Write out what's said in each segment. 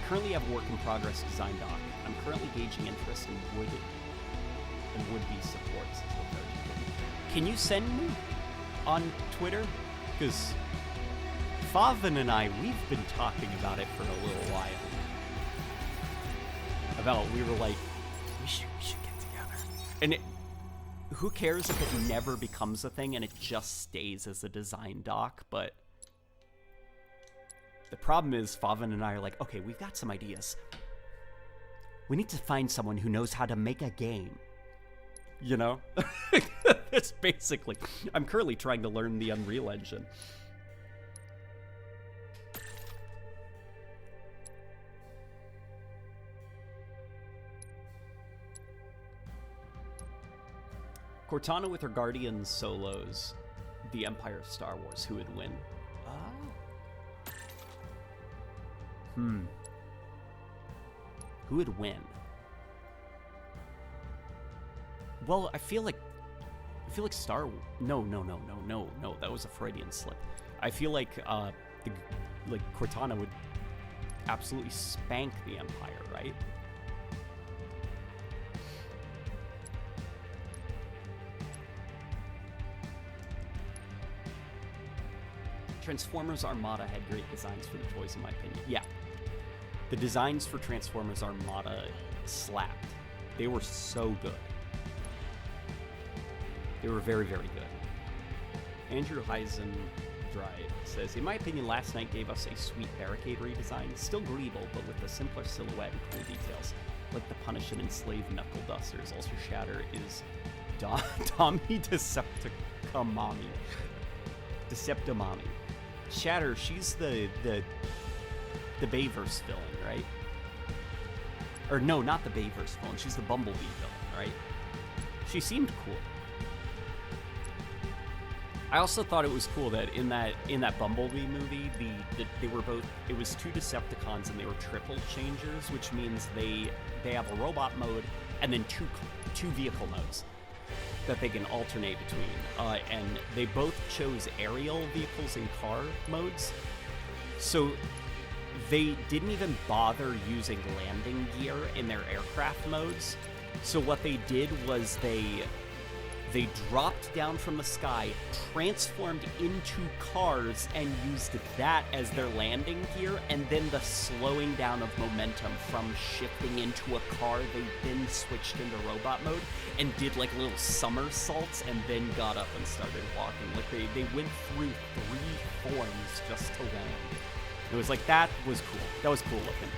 currently have a work in progress design doc. I'm currently gauging interest in would-be support. Can you send me on Twitter? Because Favin and I, we've been talking about it for a little while. We were like, we should get together. And who cares if it never becomes a thing and it just stays as a design doc, but the problem is Favin and I are like, okay, we've got some ideas. We need to find someone who knows how to make a game. You know? That's basically, I'm currently trying to learn the Unreal Engine. Cortana with her Guardians solos, the Empire of Star Wars, who would win? Who would win? Well, I feel like No, that was a Freudian slip. I feel like Cortana would absolutely spank the Empire, right? Transformers Armada had great designs for the toys, in my opinion. Yeah. The designs for Transformers Armada slapped. They were so good. They were very, very good. Andrew Heisendrive says, in my opinion, Last Night gave us a sweet barricade redesign. Still greeble, but with a simpler silhouette and cool details. Like the Punish and Enslave Knuckle Dusters. Also, Shatter is Tommy Decepticamami. Deceptimami. Shatter, she's the Bayverse villain, right? Or no, not the Bayverse villain. She's the Bumblebee villain, right? She seemed cool. I also thought it was cool that in that Bumblebee movie, they were both, it was two Decepticons and they were triple changers, which means they have a robot mode and then two vehicle modes that they can alternate between, and they both chose aerial vehicles and car modes, so they didn't even bother using landing gear in their aircraft modes. So what they did was they dropped down from the sky, transformed into cars, and used that as their landing gear, and then the slowing down of momentum from shifting into a car, they then switched into robot mode and did like little somersaults and then got up and started walking. Like they went through 3 forms just to land. It was like, that was cool. That was cool looking.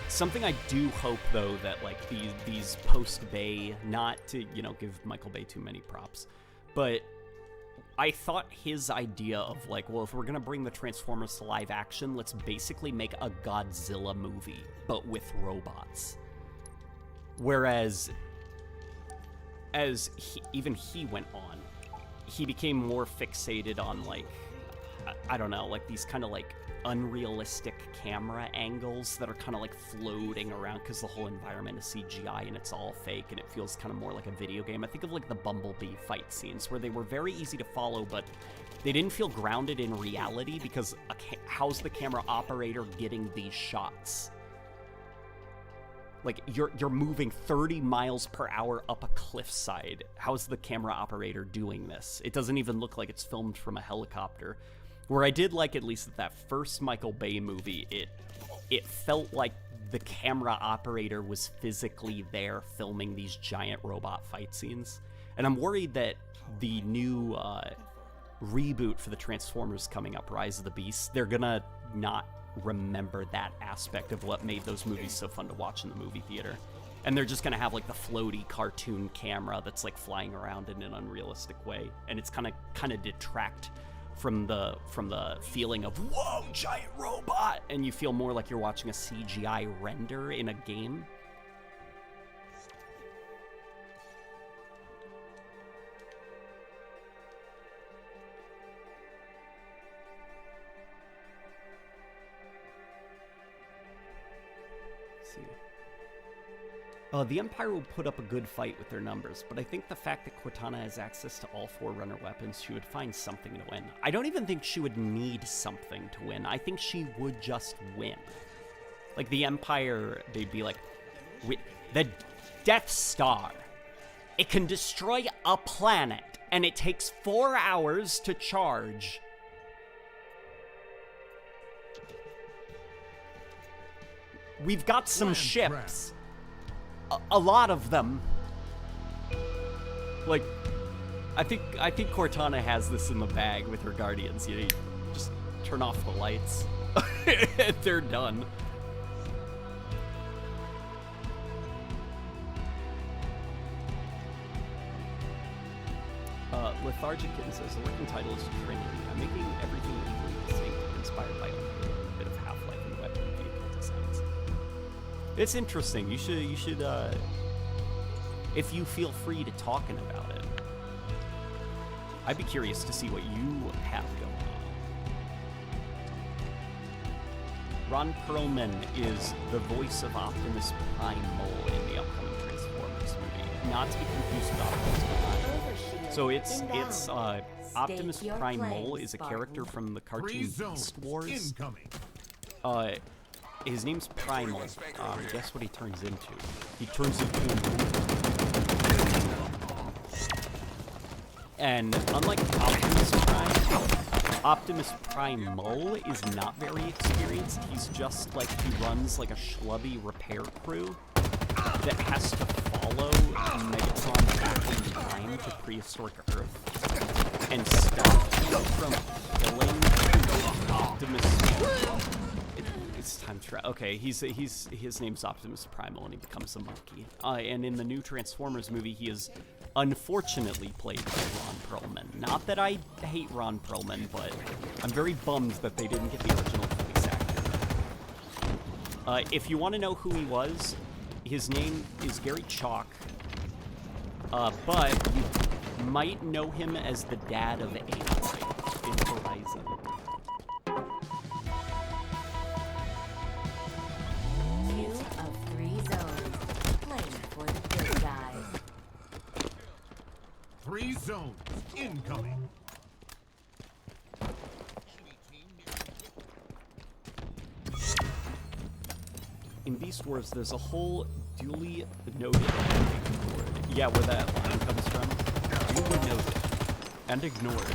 Something I do hope, though, that like these post-Bay, not to, give Michael Bay too many props, but I thought his idea of like, well, if we're gonna bring the Transformers to live action, let's basically make a Godzilla movie, but with robots. Whereas, even he went on, he became more fixated on like, I don't know, like these kind of like unrealistic camera angles that are kind of like floating around because the whole environment is CGI and it's all fake and it feels kind of more like a video game. I think of like the Bumblebee fight scenes where they were very easy to follow, but they didn't feel grounded in reality because how's the camera operator getting these shots? Like, you're moving 30 miles per hour up a cliffside. How's the camera operator doing this? It doesn't even look like it's filmed from a helicopter. Where I did like, at least that first Michael Bay movie, it felt like the camera operator was physically there filming these giant robot fight scenes. And I'm worried that the new reboot for the Transformers coming up, Rise of the Beasts, they're gonna not remember that aspect of what made those movies so fun to watch in the movie theater. And they're just gonna have like the floaty cartoon camera that's like flying around in an unrealistic way. And it's kind of detract from the feeling of, whoa, giant robot, and you feel more like you're watching a CGI render in a game. Let's see. The Empire will put up a good fight with their numbers, but I think the fact that Cortana has access to all Forerunner weapons, she would find something to win. I don't even think she would need something to win. I think she would just win. Like, the Empire, they'd be like, the Death Star. It can destroy a planet, and it takes 4 hours to charge. We've got some ships. A lot of them. Like, I think Cortana has this in the bag with her Guardians. You just turn off the lights. They're done. Lethargic Kitten says the working title is Trinity. I'm making everything equally distinct, inspired by a bit of Half-Life and weapon vehicle designs. It's interesting. You should, if you feel free to talking about it. I'd be curious to see what you have going on. Ron Perlman is the voice of Optimus Prime Mole in the upcoming Transformers movie. Not to be confused with Optimus Prime. So it's Optimus Prime Mole is a character from the cartoon Beast Wars. His name's Primal. Guess what he turns into? He turns into a moon. And unlike Optimus Prime Mole is not very experienced. He's just like, he runs like a schlubby repair crew that has to follow Megatron back in time to prehistoric Earth and stop him from killing Optimus. It's time to try. Okay, his name's Optimus Primal, and he becomes a monkey. And in the new Transformers movie, he is unfortunately played by Ron Perlman. Not that I hate Ron Perlman, but I'm very bummed that they didn't get the original voice actor. If you want to know who he was, his name is Gary Chalk, but you might know him as the dad of Aloy in Horizon. Two of 3 zones, playing for the good guys. 3 zones incoming. In Beast Wars, there's a whole duly noted and ignored. Yeah, where that line comes from. Duly noted and ignored.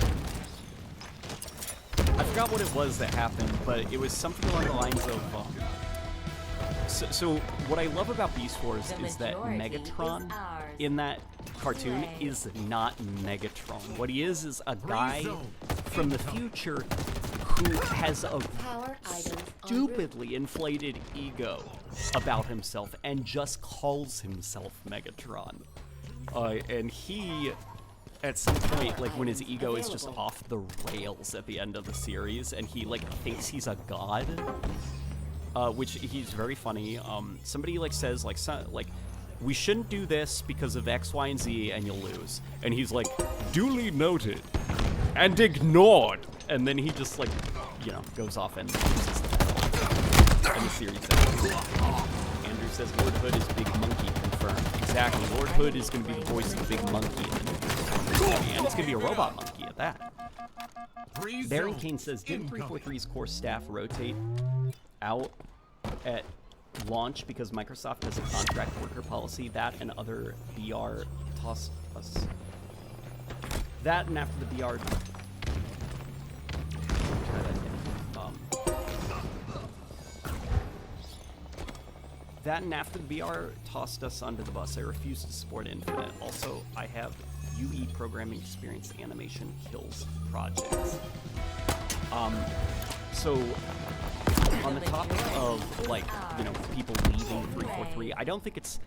I forgot what it was that happened, but it was something along the lines of. So what I love about Beast Wars is that Megatron in that cartoon is not Megatron. What he is a guy from the future who has a stupidly inflated ego about himself and just calls himself Megatron. And he, at some point, like when his ego is just off the rails at the end of the series, and he like thinks he's a god, which he's very funny. Somebody like says like we shouldn't do this because of X, Y, and Z, and you'll lose. And he's like, duly noted and ignored. And then he just like, you know, goes off and loses and the series ends. Andrew says Lord Hood is Big Monkey, confirmed. Exactly, Lord Hood is going to be the voice of the Big Monkey in the new movie, and it's going to be a robot monkey at that. Baron Kane says, didn't 343's core staff rotate out at launch because Microsoft has a contract worker policy? That and other VR tossed us. That and after the VR... That and after the VR tossed us onto the bus, I refuse to support Infinite. Also, I have UE programming experience animation kills projects. So, on the topic of, like, you know, people leaving 343, I don't think it's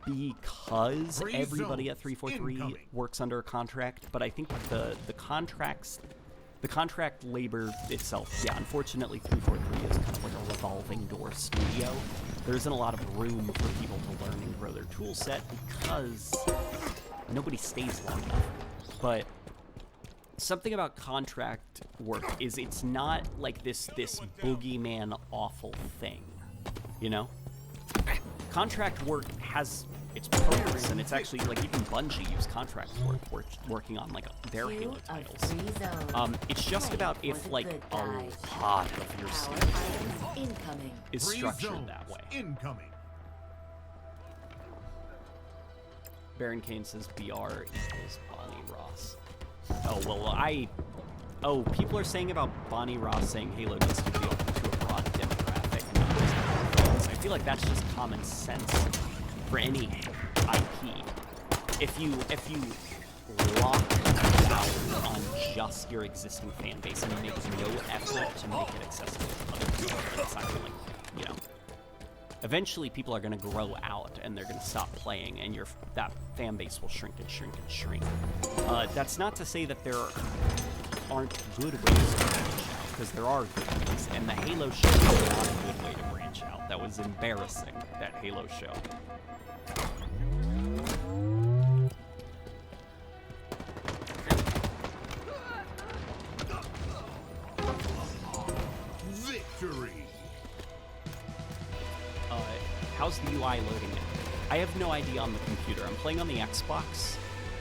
because everybody at 343 works under a contract, but I think the contract labor itself, yeah, unfortunately 343 is kind of like a revolving door studio. There isn't a lot of room for people to learn and grow their tool set because nobody stays long enough. But something about contract work is it's not like this boogeyman awful thing, you know? contract work has its purpose, and it's actually, like, even Bungie used contract work working on, like, their Two Halo of titles. 3 zones. It's just Play about for if, the like, good a guys. lot of your Power series items incoming. is 3 structured zones that way. incoming. Baron Kane says BR equals Bonnie Ross. Oh, well, people are saying about Bonnie Ross saying Halo needs to be open to a broad demographic. And not just fans. I feel like that's just common sense for any IP. If you lock down on just your existing fan base and make no effort to make it accessible to other people, it's not gonna, you know. Eventually, people are going to grow out, and they're going to stop playing, and that fan base will shrink and shrink and shrink. That's not to say that there aren't good ways to branch out, because there are good ways, and the Halo show was not a good way to branch out. That was embarrassing, that Halo show. Victory. How's the UI loading it? I have no idea on the computer. I'm playing on the Xbox,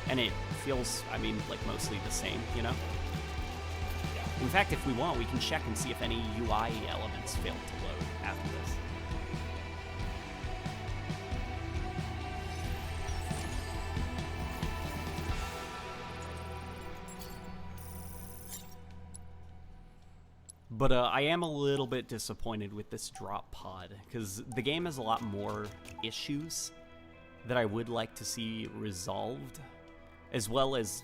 and it feels, I mean, like mostly the same, you know? In fact, if we want, we can check and see if any UI elements failed to load after this. But I am a little bit disappointed with this drop pod, because the game has a lot more issues that I would like to see resolved, as well as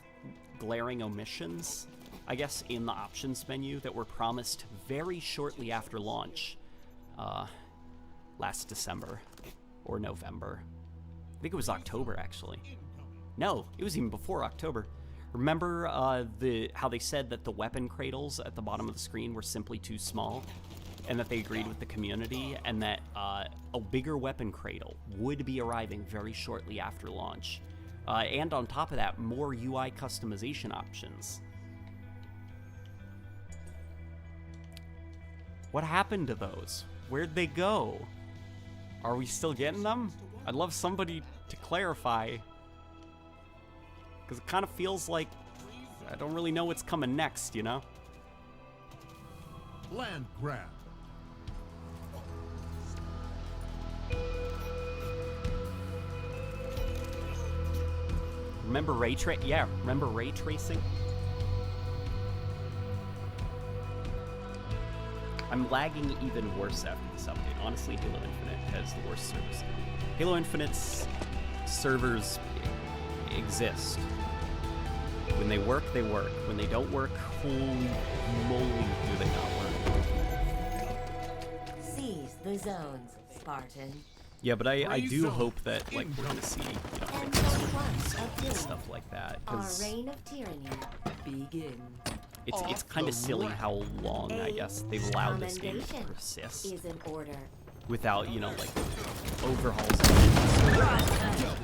glaring omissions, I guess, in the options menu that were promised very shortly after launch, last December, or November. I think it was October, actually. No, it was even before October. Remember how they said that the weapon cradles at the bottom of the screen were simply too small, and that they agreed with the community, and that a bigger weapon cradle would be arriving very shortly after launch. And on top of that, more UI customization options. What happened to those? Where'd they go? Are we still getting them? I'd love somebody to clarify. Because it kind of feels like I don't really know what's coming next, you know? Land grab. Remember ray tracing? I'm lagging even worse after this update. Honestly, Halo Infinite has the worst service. Halo Infinite's servers exist. When they work, they work. When they don't work, holy moly, do they not work. Seize the zones, Spartan. Yeah, but I do zones hope that, like, we're gonna see, you know, And fixes for once and of stuff like that, Our because reign of tyranny begins. it's kind of silly how long, I guess, they've allowed this game to Commendation persist is in order. without, you know, like, overhauls of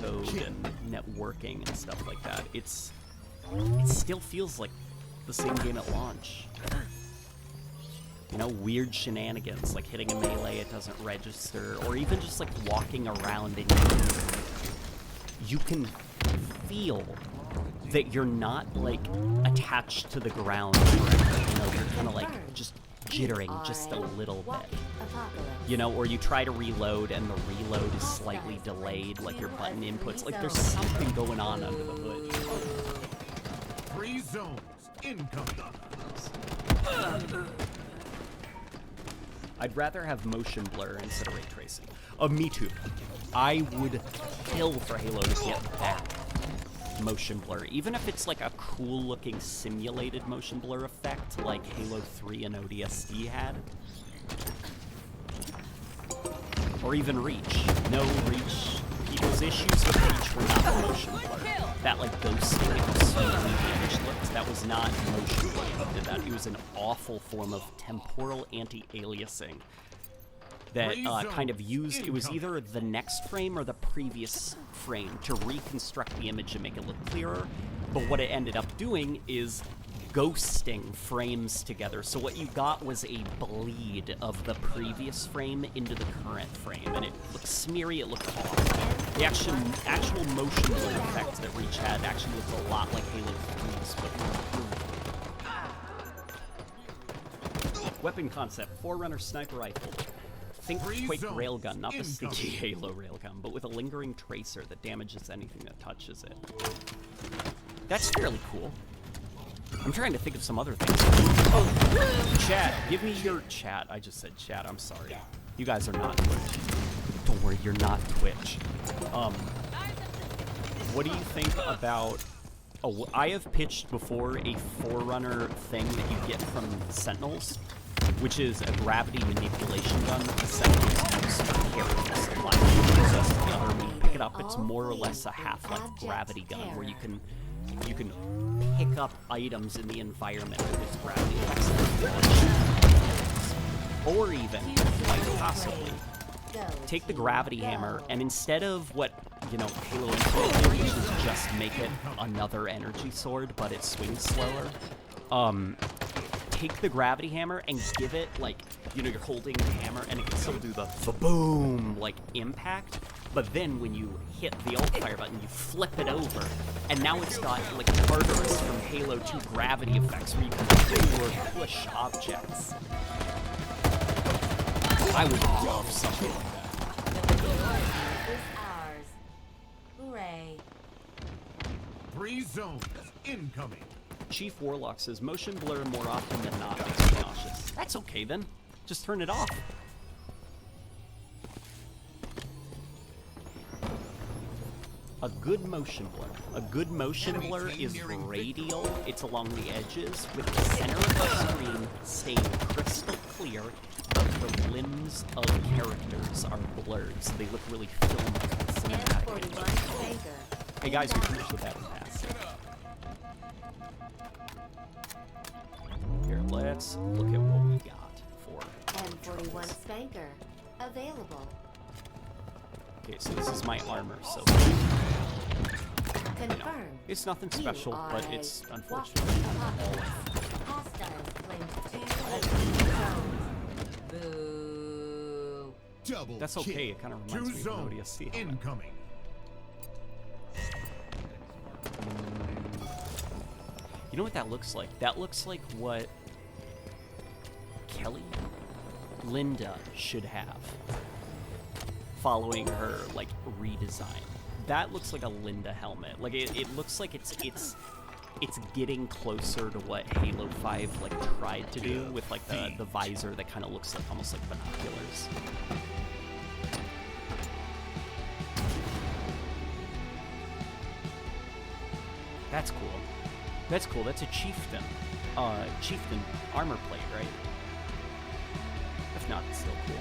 code and networking and stuff like that. It still feels like the same game at launch. You know, weird shenanigans, like hitting a melee, it doesn't register, or even just like walking around and you can feel that you're not like attached to the ground. You know, you're kind of like just jittering just a little bit. You know, or you try to reload and the reload is slightly delayed, like your button inputs. Like there's something going on under the hood. 3 zones incoming. I'd rather have motion blur instead of ray tracing. Me too. I would kill for Halo to get back motion blur, even if it's like a cool looking simulated motion blur effect like Halo 3 and ODST had. Or even Reach. No, Reach. People's issues with Reach were not the motion blur. That like ghostly, smoothly damaged looked, that was not motion blur that did that. It was an awful form of temporal anti-aliasing that kind of used, it was either the next frame or the previous frame to reconstruct the image and make it look clearer, but what it ended up doing is ghosting frames together. So what you got was a bleed of the previous frame into the current frame, and it looked smeary, it looked off. The actual motion blur effects that Reach had actually looked a lot like Halo 3's, but more improved. Weapon concept, Forerunner sniper rifle. Think Quake railgun, not the stinky Halo railgun, but with a lingering tracer that damages anything that touches it. That's fairly cool. I'm trying to think of some other things. Oh, chat, give me your chat. I just said chat, I'm sorry. You guys are not Twitch. Don't worry, you're not Twitch. What do you think about... Oh, I have pitched before a Forerunner thing that you get from Sentinels, which is a gravity manipulation gun that the Sentinels use for carries. Like, just the other when you pick it up, it's more or less a half-life gravity gun where you can pick up items in the environment with its gravity effects. Or even, quite possibly, take the gravity hammer and instead of what, you know, Halo Infinite did, which is just make it another energy sword, but it swings slower, take the gravity hammer and give it, like, you know, you're holding the hammer and it can still do the boom, like, impact, but then when you hit the alt fire button, you flip it over, and now it's got, like, Tartarus from Halo 2 gravity effects where you can pull or push objects. I would love something like that. Is ours. Hooray. 3 zones incoming. Chief Warlock says, motion blur more often than not makes me nauseous. That's okay then. Just turn it off. A good motion blur. A good motion blur is radial. It's along the edges with the center of the screen staying crystal clear, but the limbs of characters are blurred, so they look really filmed and cinematic. Hey guys, we finished the battle pass. Here, let's look at what we got for M41 Spanker available. Okay, so this is my armor, so Confirmed. you know, it's nothing special, You but are it's a unfortunate. walking apocalypse. Hostiles claim 2 zones. Boo. Double That's okay, kill. it kind of 2 reminds me of an zones ODST helmet. incoming. You know what that looks like? That looks like what Linda should have following her, like, redesign. That looks like a Linda helmet. Like, it looks like it's getting closer to what Halo 5, like, tried to do with, like, the visor that kind of looks like almost like binoculars. That's cool. That's cool. That's a chieftain. Chieftain armor plate, right? If not, it's still cool.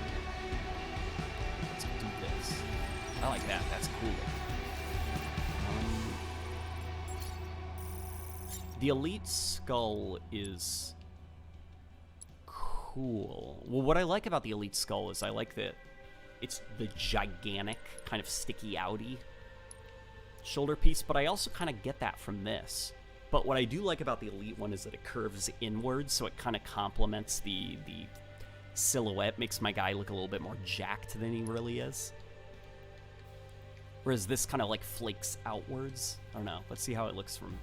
Let's do this. I like that. That's cool. The Elite Skull is cool. Well, what I like about the Elite Skull is I like that it's the gigantic, kind of sticky outy shoulder piece, but I also kind of get that from this. But what I do like about the Elite one is that it curves inwards, so it kind of complements the silhouette, makes my guy look a little bit more jacked than he really is. Whereas this kind of like flakes outwards. I don't know. Let's see how it looks from...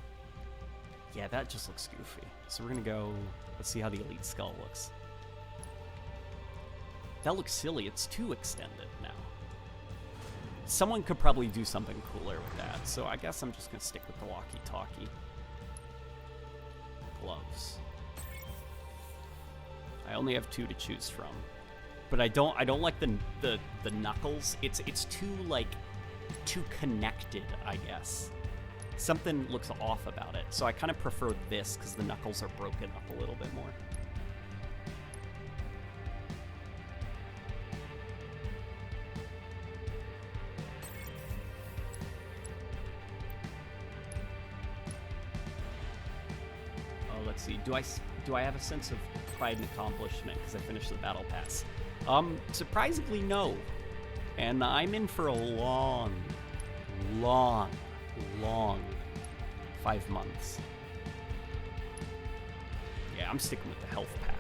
Yeah, that just looks goofy. So we're gonna go... Let's see how the Elite Skull looks. That looks silly. It's too extended now. Someone could probably do something cooler with that, so I guess I'm just gonna stick with the walkie-talkie. Gloves. I only have 2 to choose from, but I don't like the knuckles. It's too connected, I guess. Something looks off about it, so I kind of prefer this because the knuckles are broken up a little bit more. Let's see. Do I have a sense of pride and accomplishment because I finished the battle pass? Surprisingly, no. And I'm in for a long 5 months. I'm sticking with the health pack.